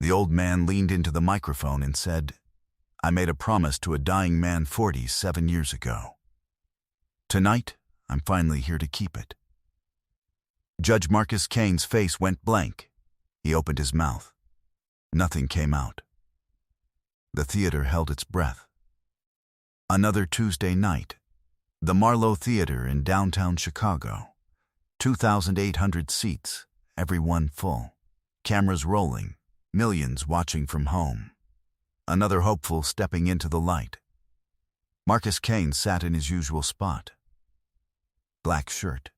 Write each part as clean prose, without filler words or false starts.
The old man leaned into the microphone and said, "I made a promise to a dying man 47 years ago. Tonight, I'm finally here to keep it." Judge Marcus Kane's face went blank. He opened his mouth. Nothing came out. The theater held its breath. Another Tuesday night. The Marlowe Theater in downtown Chicago. 2,800 seats, everyone full. Cameras rolling, millions watching from home. Another hopeful stepping into the light. Marcus Kane sat in his usual spot. Black shirt,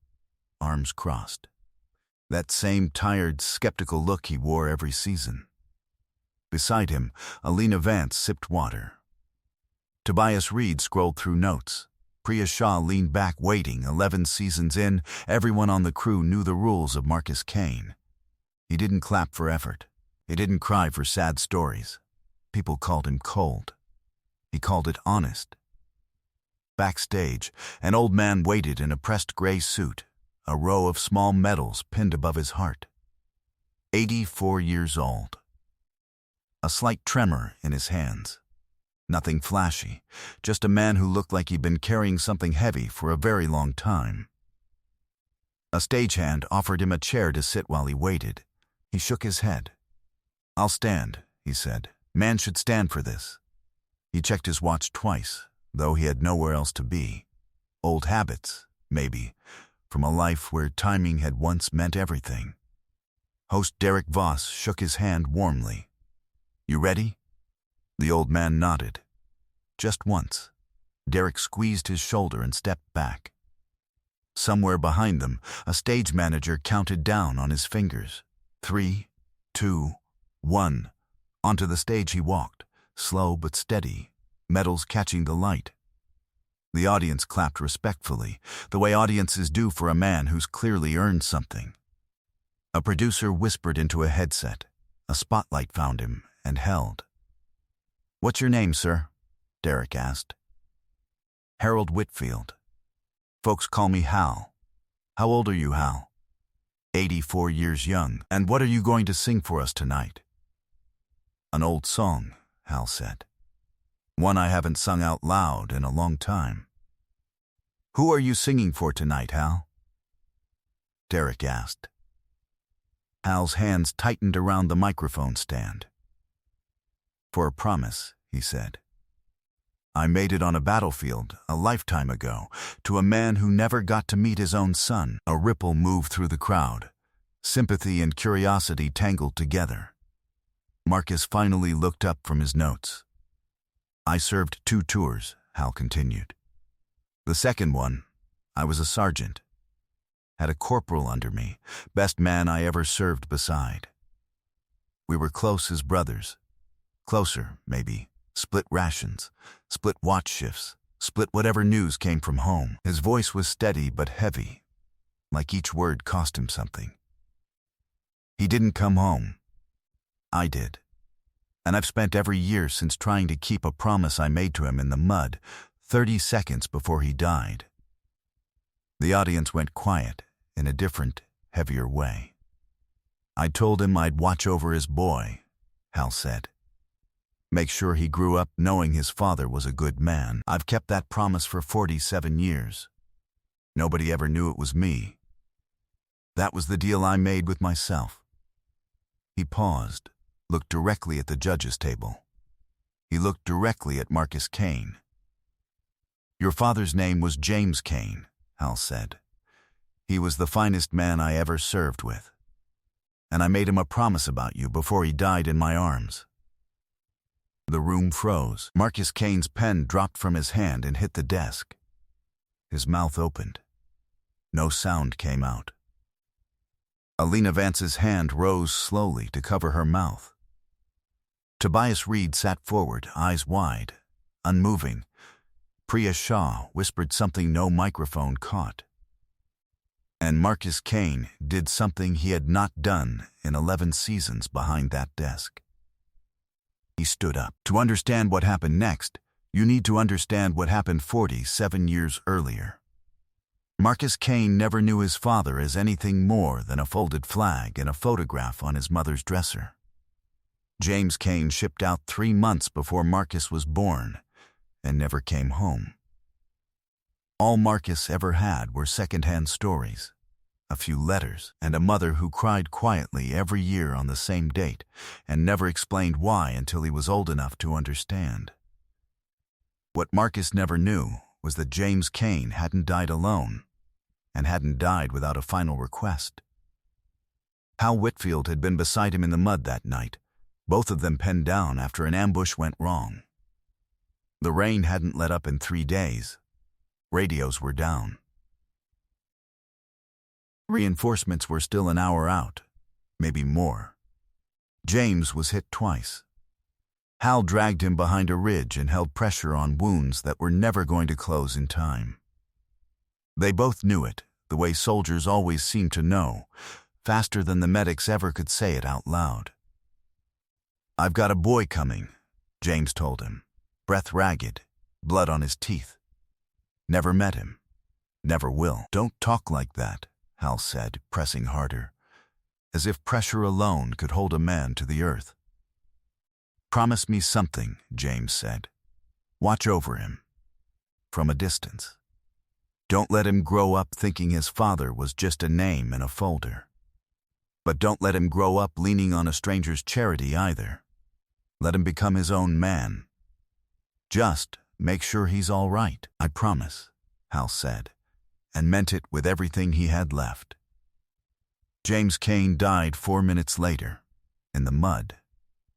arms crossed. That same tired, skeptical look he wore every season. Beside him, Alina Vance sipped water. Tobias Reed scrolled through notes. Priya Shah leaned back waiting. 11 seasons in, everyone on the crew knew the rules of Marcus Kane. He didn't clap for effort. He didn't cry for sad stories. People called him cold. He called it honest. Backstage, an old man waited in a pressed gray suit, a row of small medals pinned above his heart. 84 years old. A slight tremor in his hands. Nothing flashy, just a man who looked like he'd been carrying something heavy for a very long time. A stagehand offered him a chair to sit while he waited. He shook his head. "I'll stand," he said. "Man should stand for this." He checked his watch twice, though he had nowhere else to be. Old habits, maybe, from a life where timing had once meant everything. Host Derek Voss shook his hand warmly. "You ready?" The old man nodded. Just once. Derek squeezed his shoulder and stepped back. Somewhere behind them, a stage manager counted down on his fingers. 3, 2, 1. Onto the stage he walked, slow but steady, medals catching the light. The audience clapped respectfully, the way audiences do for a man who's clearly earned something. A producer whispered into a headset. A spotlight found him and held. "What's your name, sir?" Derek asked. "Harold Whitfield. Folks call me Hal. How old are you, Hal?" 84 years young. "And what are you going to sing for us tonight?" "An old song," Hal said. "One I haven't sung out loud in a long time." "Who are you singing for tonight, Hal?" Derek asked. Hal's hands tightened around the microphone stand. "For a promise," he said. "I made it on a battlefield a lifetime ago to a man who never got to meet his own son." A ripple moved through the crowd. Sympathy and curiosity tangled together. Marcus finally looked up from his notes. "I served 2 tours," Hal continued. "The second one, I was a sergeant. Had a corporal under me, best man I ever served beside. We were close as brothers. Closer, maybe. Split rations, split watch shifts, split whatever news came from home." His voice was steady but heavy, like each word cost him something. "He didn't come home. I did. And I've spent every year since trying to keep a promise I made to him in the mud, 30 seconds before he died." The audience went quiet in a different, heavier way. "I told him I'd watch over his boy," Hal said. "Make sure he grew up knowing his father was a good man. I've kept that promise for 47 years. Nobody ever knew it was me. That was the deal I made with myself." He paused, looked directly at the judges' table. He looked directly at Marcus Kane. "Your father's name was James Kane," Hal said. "He was the finest man I ever served with. And I made him a promise about you before he died in my arms." The room froze. Marcus Kane's pen dropped from his hand and hit the desk. His mouth opened. No sound came out. Alina Vance's hand rose slowly to cover her mouth. Tobias Reed sat forward, eyes wide, unmoving. Priya Shah whispered something no microphone caught. And Marcus Kane did something he had not done in 11 seasons behind that desk. He stood up. To understand what happened next, you need to understand what happened 47 years earlier. Marcus Kane never knew his father as anything more than a folded flag and a photograph on his mother's dresser. James Kane shipped out 3 months before Marcus was born and never came home. All Marcus ever had were second-hand stories, a few letters, and a mother who cried quietly every year on the same date and never explained why until he was old enough to understand. What Marcus never knew was that James Kane hadn't died alone and hadn't died without a final request. Hal Whitfield had been beside him in the mud that night, both of them penned down after an ambush went wrong. The rain hadn't let up in 3 days. Radios were down. Reinforcements were still an hour out, maybe more. James was hit twice. Hal dragged him behind a ridge and held pressure on wounds that were never going to close in time. They both knew it, the way soldiers always seem to know, faster than the medics ever could say it out loud. "I've got a boy coming," James told him, breath ragged, blood on his teeth. "Never met him. Never will." "Don't talk like that," Hal said, pressing harder, as if pressure alone could hold a man to the earth. "Promise me something," James said. "Watch over him. From a distance. Don't let him grow up thinking his father was just a name in a folder. But don't let him grow up leaning on a stranger's charity either. Let him become his own man. Just make sure he's all right." "I promise," Hal said, and meant it with everything he had left. James Kane died 4 minutes later, in the mud,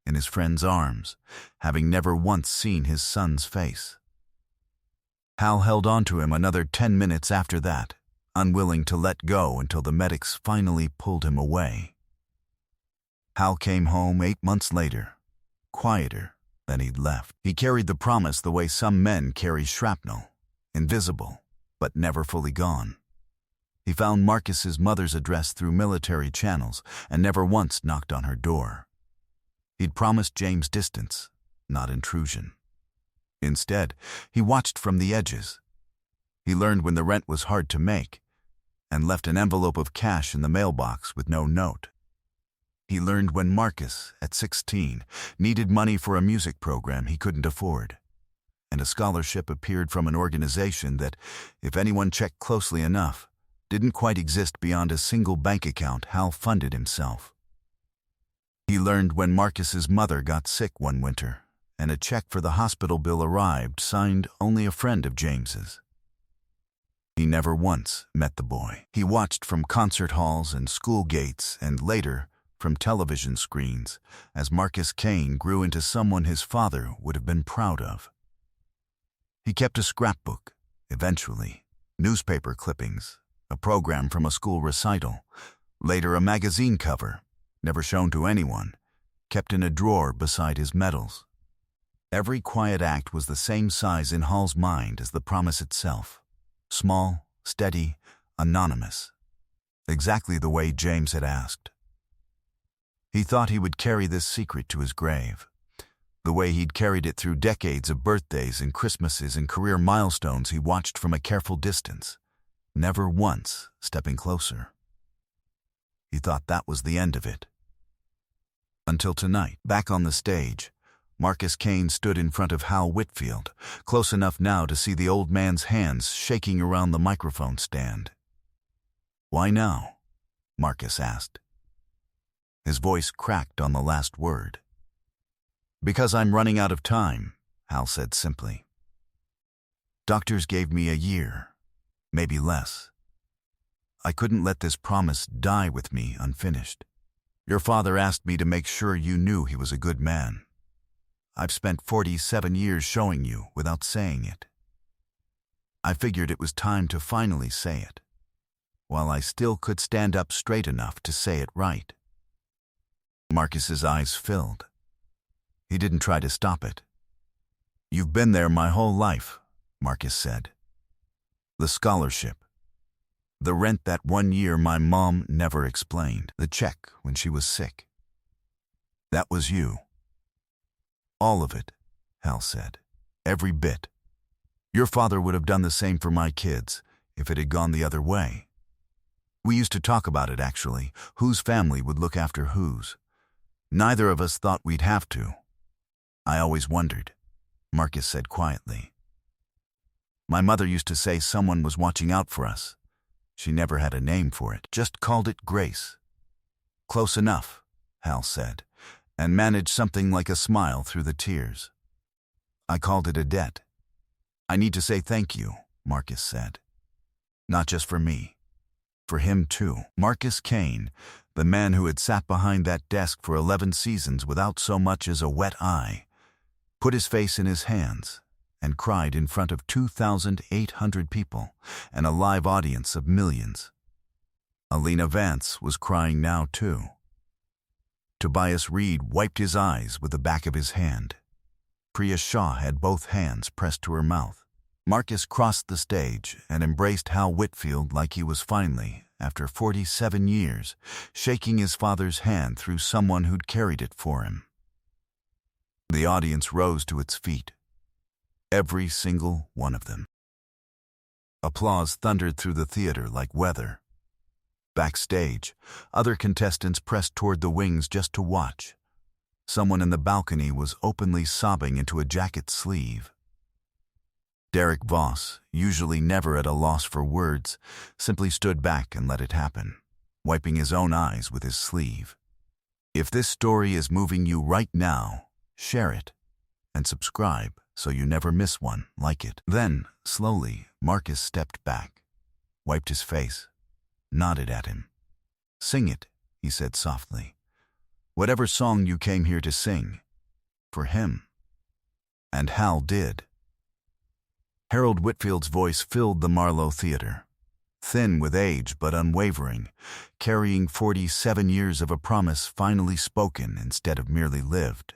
in his friend's arms, having never once seen his son's face. Hal held on to him another 10 minutes after that, unwilling to let go until the medics finally pulled him away. Hal came home 8 months later, quieter than he'd left. He carried the promise the way some men carry shrapnel, invisible, but never fully gone. He found Marcus's mother's address through military channels and never once knocked on her door. He'd promised James distance, not intrusion. Instead, he watched from the edges. He learned when the rent was hard to make and left an envelope of cash in the mailbox with no note. He learned when Marcus, at 16, needed money for a music program he couldn't afford, and a scholarship appeared from an organization that, if anyone checked closely enough, didn't quite exist beyond a single bank account Hal funded himself. He learned when Marcus's mother got sick one winter, and a check for the hospital bill arrived signed only a friend of James's. He never once met the boy. He watched from concert halls and school gates and later from television screens as Marcus Kane grew into someone his father would have been proud of. He kept a scrapbook, eventually, newspaper clippings, a program from a school recital, later a magazine cover, never shown to anyone, kept in a drawer beside his medals. Every quiet act was the same size in Hal's mind as the promise itself. Small, steady, anonymous. Exactly the way James had asked. He thought he would carry this secret to his grave, the way he'd carried it through decades of birthdays and Christmases and career milestones he watched from a careful distance, never once stepping closer. He thought that was the end of it. Until tonight, back on the stage, Marcus Kane stood in front of Hal Whitfield, close enough now to see the old man's hands shaking around the microphone stand. "Why now?" Marcus asked. His voice cracked on the last word. "Because I'm running out of time," Hal said simply. "Doctors gave me a year, maybe less. I couldn't let this promise die with me unfinished. Your father asked me to make sure you knew he was a good man. I've spent 47 years showing you without saying it. I figured it was time to finally say it, while I still could stand up straight enough to say it right." Marcus's eyes filled. He didn't try to stop it. "You've been there my whole life," Marcus said. "The scholarship. The rent that one year my mom never explained. The check when she was sick. That was you. All of it," Hal said. "Every bit. Your father would have done the same for my kids if it had gone the other way. We used to talk about it, actually, whose family would look after whose. Neither of us thought we'd have to. I always wondered, Marcus said quietly. My mother used to say someone was watching out for us. She never had a name for it, just called it Grace. Close enough, Hal said, and managed something like a smile through the tears. I called it a debt. I need to say thank you, Marcus said. Not just for me. For him too. Marcus Kane, the man who had sat behind that desk for 11 seasons without so much as a wet eye, put his face in his hands and cried in front of 2,800 people and a live audience of millions. Alina Vance was crying now too. Tobias Reed wiped his eyes with the back of his hand. Priya Shaw had both hands pressed to her mouth. Marcus crossed the stage and embraced Hal Whitfield like he was finally, after 47 years, shaking his father's hand through someone who'd carried it for him. The audience rose to its feet. Every single one of them. Applause thundered through the theater like weather. Backstage, other contestants pressed toward the wings just to watch. Someone in the balcony was openly sobbing into a jacket sleeve. Derek Voss, usually never at a loss for words, simply stood back and let it happen, wiping his own eyes with his sleeve. If this story is moving you right now, share it and subscribe so you never miss one like it. Then, slowly, Marcus stepped back, wiped his face, nodded at him. Sing it, he said softly. Whatever song you came here to sing. For him. And Hal did. Harold Whitfield's voice filled the Marlowe Theater, thin with age but unwavering, carrying 47 years of a promise finally spoken instead of merely lived.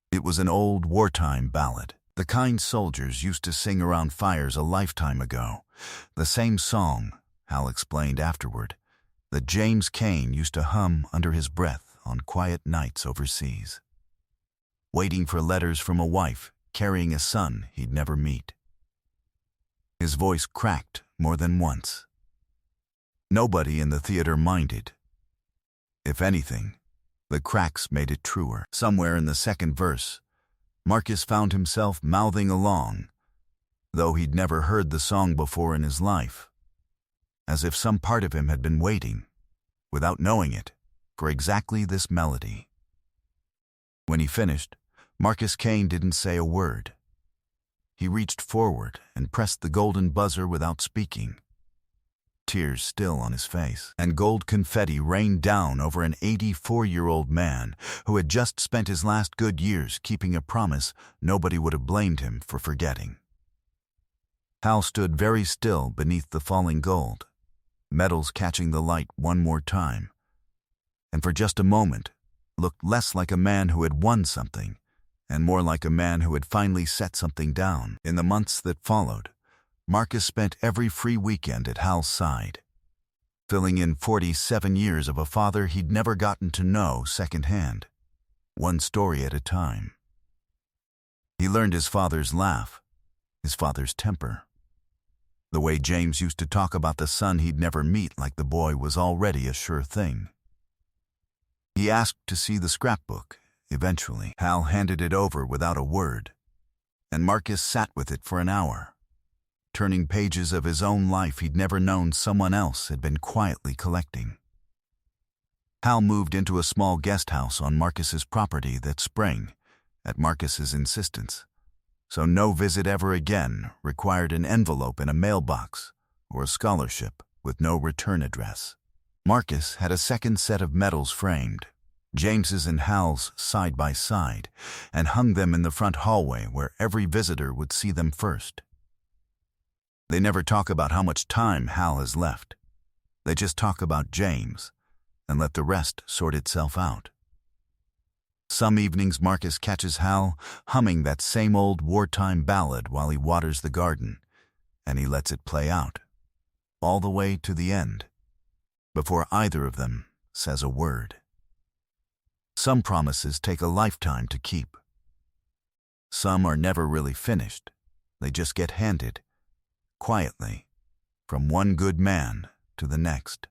It was an old wartime ballad, the kind soldiers used to sing around fires a lifetime ago. The same song, Hal explained afterward, that James Cain used to hum under his breath on quiet nights overseas. Waiting for letters from a wife, carrying a son he'd never meet. His voice cracked more than once. Nobody in the theater minded. If anything, the cracks made it truer. Somewhere in the second verse, Marcus found himself mouthing along, though he'd never heard the song before in his life, as if some part of him had been waiting, without knowing it, for exactly this melody. When he finished, Marcus Kane didn't say a word. He reached forward and pressed the golden buzzer without speaking, tears still on his face, and gold confetti rained down over an 84-year-old man who had just spent his last good years keeping a promise nobody would have blamed him for forgetting. Hal stood very still beneath the falling gold, medals catching the light one more time, and for just a moment looked less like a man who had won something and more like a man who had finally set something down. In the months that followed, Marcus spent every free weekend at Hal's side, filling in 47 years of a father he'd never gotten to know secondhand, one story at a time. He learned his father's laugh, his father's temper. The way James used to talk about the son he'd never meet like the boy was already a sure thing. He asked to see the scrapbook. Eventually, Hal handed it over without a word, and Marcus sat with it for an hour, turning pages of his own life he'd never known someone else had been quietly collecting. Hal moved into a small guest house on Marcus's property that spring, at Marcus's insistence, so no visit ever again required an envelope in a mailbox or a scholarship with no return address. Marcus had a second set of medals framed, James's and Hal's side by side, and hung them in the front hallway where every visitor would see them first. They never talk about how much time Hal has left. They just talk about James and let the rest sort itself out. Some evenings Marcus catches Hal humming that same old wartime ballad while he waters the garden, and he lets it play out, all the way to the end, before either of them says a word. Some promises take a lifetime to keep. Some are never really finished. They just get handed, quietly, from one good man to the next.